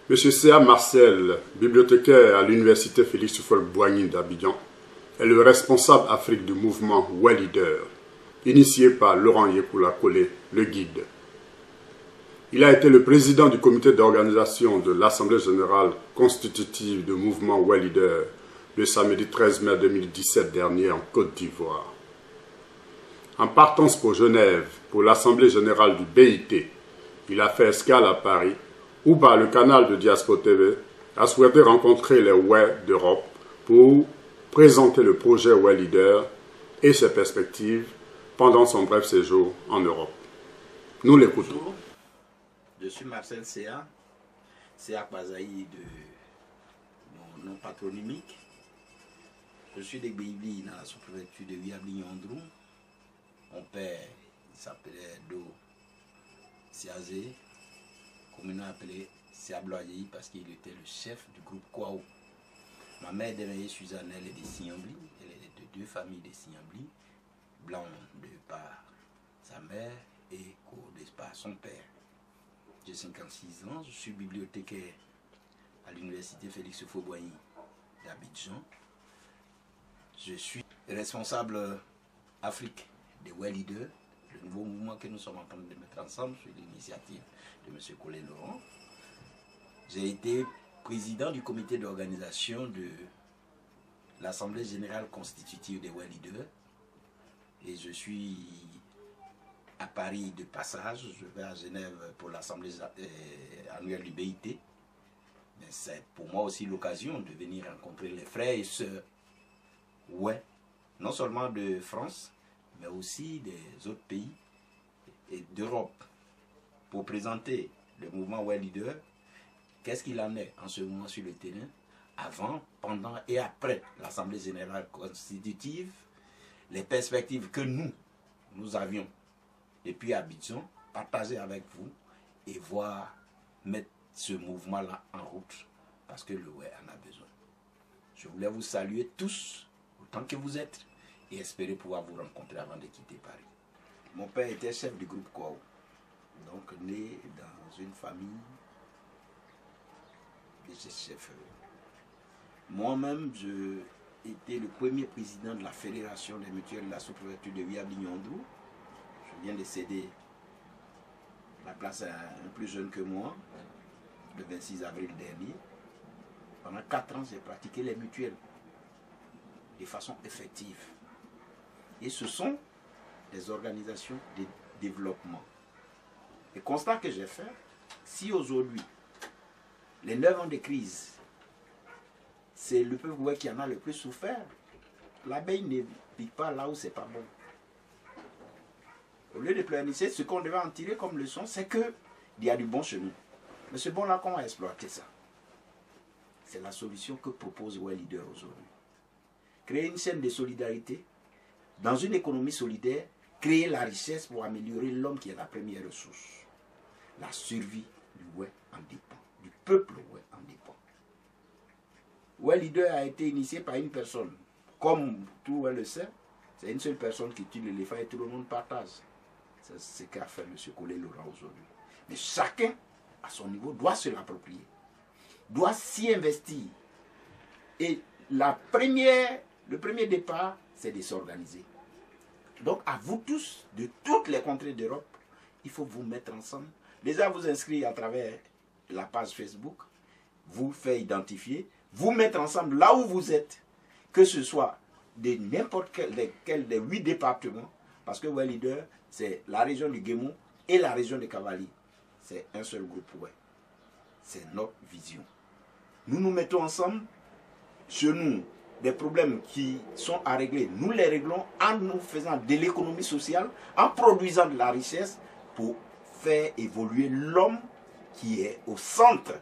M. C.A. Marcel, bibliothécaire à l'université Félix Houphouët-Boigny d'Abidjan, est le responsable Afrique du mouvement Way Leader, initié par Laurent Yekula Collé, le guide. Il a été le président du comité d'organisation de l'Assemblée générale constitutive du mouvement Way Leader le samedi 13 mai 2017 dernier en Côte d'Ivoire. En partance pour Genève pour l'Assemblée générale du BIT, il a fait escale à Paris où par le canal de Diaspora TV a souhaité rencontrer les Way d'Europe pour présenter le projet Way Leader et ses perspectives pendant son bref séjour en Europe. Nous l'écoutons. Bonjour, je suis Marcel C.A. Kwazaï de mon nom patronymique. Je suis de Béibli dans la sous-préfecture de Viabli-Yondrou. Mon père s'appelait Do Siazé, communément appelé Siabloayi parce qu'il était le chef du groupe Kwao. Ma mère est Suzanne, elle est de Siambli, elle est de deux familles de Siambli, blanc de par sa mère et de par son père. J'ai 56 ans, je suis bibliothécaire à l'université Félix Houphouët-Boigny d'Abidjan. Je suis responsable Afrique des Way Leaders, le nouveau mouvement que nous sommes en train de mettre ensemble sur l'initiative de M. Collé Laurent. J'ai été président du comité d'organisation de l'Assemblée générale constitutive des Way Leaders et je suis à Paris de passage. Je vais à Genève pour l'Assemblée annuelle du BIT. Mais c'est pour moi aussi l'occasion de venir rencontrer les frères et sœurs Way, non seulement de France, mais aussi des autres pays et d'Europe, pour présenter le mouvement Way Leader, qu'est-ce qu'il en est en ce moment sur le terrain, avant, pendant et après l'Assemblée générale constitutive, les perspectives que nous avions depuis Abidjan, partager avec vous et voir mettre ce mouvement-là en route, parce que le Way en a besoin. Je voulais vous saluer tous, autant que vous êtes, et espérer pouvoir vous rencontrer avant de quitter Paris. Mon père était chef du groupe Kwao, donc né dans une famille de chefs. Moi-même, j'ai été le premier président de la Fédération des mutuelles de la sous-préfecture de Viabli-Yondrou. Je viens de céder la place à un plus jeune que moi, le 26 avril dernier. Pendant 4 ans, j'ai pratiqué les mutuelles de façon effective. Et ce sont des organisations de développement. Le constat que j'ai fait, si aujourd'hui, les 9 ans de crise, c'est le peuple Way qui en a le plus souffert, l'abeille ne pique pas là où c'est pas bon. Au lieu de planifier, ce qu'on devait en tirer comme leçon, c'est qu'il y a du bon chez nous. Mais ce bon-là, comment exploiter ça? C'est la solution que propose Way Leader aujourd'hui. Créer une chaîne de solidarité, dans une économie solidaire, créer la richesse pour améliorer l'homme qui est la première ressource. La survie du Way en dépend, du peuple Way en dépend. Way Leader a été initié par une personne, comme tout le monde le sait, c'est une seule personne qui tue l'éléphant et tout le monde partage. C'est ce qu'a fait M. Collé Laurent aujourd'hui. Mais chacun, à son niveau, doit se l'approprier, doit s'y investir. Et le premier départ, c'est de s'organiser. Donc, à vous tous, de toutes les contrées d'Europe, il faut vous mettre ensemble. Déjà, vous inscrire à travers la page Facebook, vous faire identifier, vous mettre ensemble là où vous êtes, que ce soit de n'importe quel des 8 départements, parce que Way Leader, c'est la région du Guémon et la région de Cavali. C'est un seul groupe Way. C'est notre vision. Nous nous mettons ensemble, chez nous, des problèmes qui sont à régler, nous les réglons en nous faisant de l'économie sociale, en produisant de la richesse pour faire évoluer l'homme qui est au centre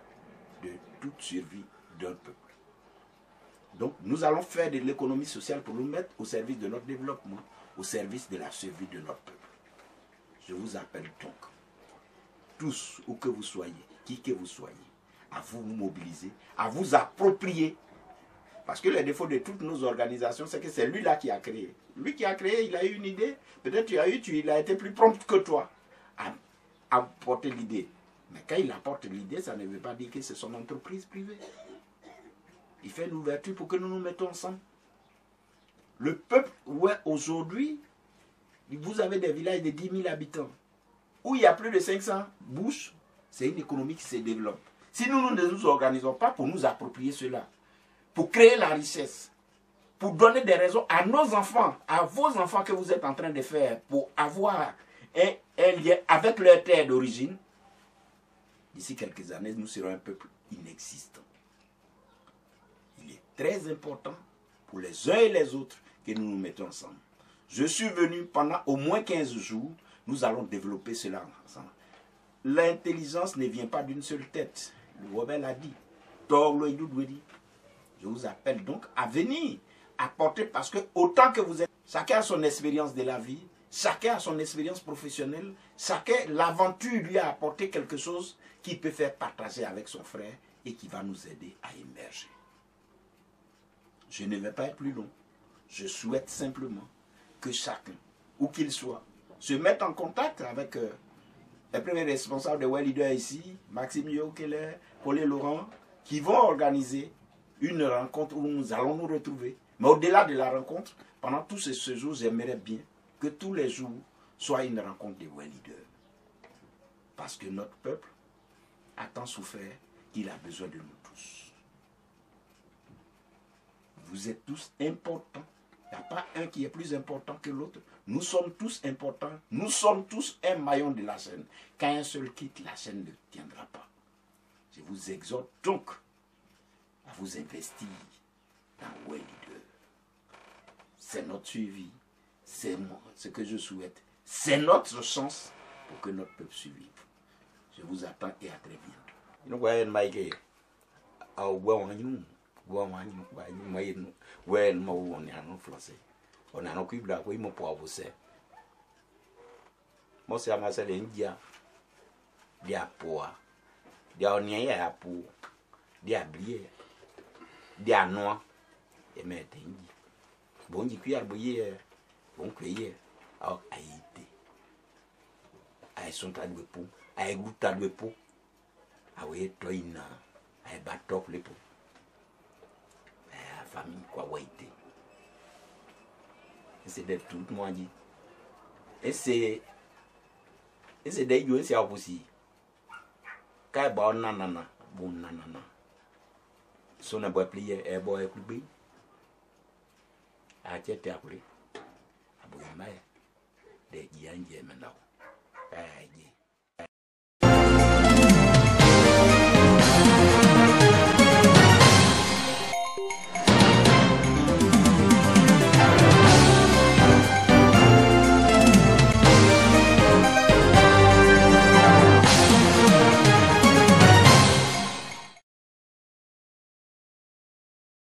de toute survie d'un peuple. Donc nous allons faire de l'économie sociale pour nous mettre au service de notre développement, au service de la survie de notre peuple. Je vous appelle donc, tous, où que vous soyez, qui que vous soyez, à vous mobiliser, à vous approprier. Parce que le défaut de toutes nos organisations, c'est que c'est lui-là qui a créé. Lui qui a créé, il a eu une idée. Peut-être il a été plus prompt que toi à porter l'idée. Mais quand il apporte l'idée, ça ne veut pas dire que c'est son entreprise privée. Il fait une ouverture pour que nous nous mettons ensemble. Le peuple, ouais, aujourd'hui, vous avez des villages de 10 000 habitants, où il y a plus de 500 bouches, c'est une économie qui se développe. Si nous ne nous organisons pas pour nous approprier cela, pour créer la richesse, pour donner des raisons à nos enfants, à vos enfants que vous êtes en train de faire, pour avoir un lien avec leur terre d'origine, d'ici quelques années, nous serons un peuple inexistant. Il est très important pour les uns et les autres que nous nous mettons ensemble. Je suis venu pendant au moins 15 jours, nous allons développer cela ensemble. L'intelligence ne vient pas d'une seule tête. Le Robert l'a dit. Je vous appelle donc à venir apporter, parce que autant que vous êtes, chacun a son expérience de la vie, chacun a son expérience professionnelle, chacun, l'aventure lui a apporté quelque chose qu'il peut faire partager avec son frère et qui va nous aider à émerger. Je ne vais pas être plus long. Je souhaite simplement que chacun, où qu'il soit, se mette en contact avec les premiers responsables de Well Leader ici, Maxime Yokeler, Paulé Laurent, qui vont organiser une rencontre où nous allons nous retrouver. Mais au-delà de la rencontre, pendant tous ces séjours, j'aimerais bien que tous les jours soient une rencontre de Well Leader. Parce que notre peuple a tant souffert qu'il a besoin de nous tous. Vous êtes tous importants. Il n'y a pas un qui est plus important que l'autre. Nous sommes tous importants. Nous sommes tous un maillon de la chaîne. Quand un seul quitte, la chaîne ne tiendra pas. Je vous exhorte donc à vous investir dans Well Leader. C'est notre suivi. C'est ce que je souhaite. C'est notre chance pour que notre peuple survive. Je vous attends et à très bientôt. Well, mo on est en français. On a un coup de oui, mon pauvre vous c'est. Moi, c'est à ma salle India. Dia poa. Dia on y a pour. Dia blier. Dia noir. Et mais tengi. Bon, dit cuillère bouillie. Bon, cuillère. Alors, aïté. Aïe sont à deux poux. Aïe goûte à deux poux. Ah oui, toi, il a. Aïe batop les poux. Famille quoi waité c'est de tout moi dit et c'est des yo c'est aussi kai ba nanana bon nanana so na boy plier e boy club a tete après abu mai de yanje menao ai